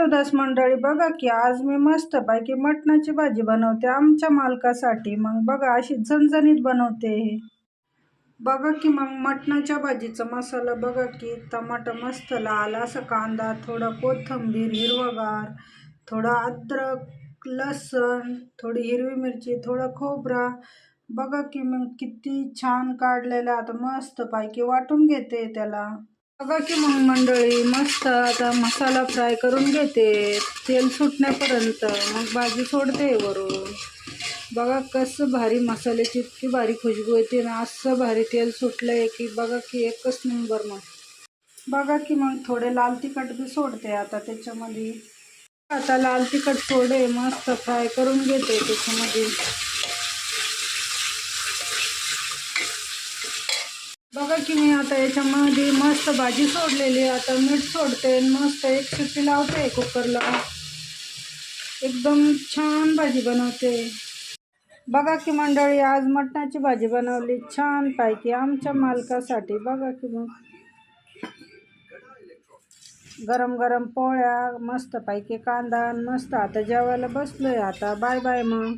देवदास मंडळी, बघा की आज मी मस्तपैकी मटणाची भाजी बनवते आमच्या मालकासाठी. मग बघा अशी झणझणीत बनवते. बघा की मग मटणाच्या भाजीचा मसाला बघा की टमाटर मस्त लाल असा, कांदा, थोडा कोथिंबीर हिरवगार, थोडा अद्रक लसण, थोडी हिरवी मिरची, थोडा खोबरा. बघा की मग किती छान काढलेला. आता मस्तपैकी वाटून घेते त्याला. बघा की मग मंडळी मस्त आता मसाला फ्राय करून घेते तेल सुटण्यापर्यंत, मग भाजी सोडते वरून. बघा कसं भारी मसाल्याची इतकी भारी खुशबू येते ना, असं भारी तेल सुटलंय की बघा की एकच नंबर. मग बघा की मग थोडे लाल तिखट बी सोडते आता त्याच्यामध्ये. आता लाल तिखट सोडे मस्त फ्राय करून घेते त्याच्यामध्ये. बघा की मी आता याच्यामध्ये मस्त भाजी सोडलेली. आता मीठ सोडते, मस्त एक शिट्टी लावते कुकरला. एकदम छान भाजी बनवते. बघा की मंडळी आज मटणाची भाजी बनवली छान पैकी आमच्या मालकासाठी. बघा की मग गरम गरम पोळ्या, मस्त पैकी कांदा, मस्त आता जेवायला बसलोय. आता बाय बाय मग.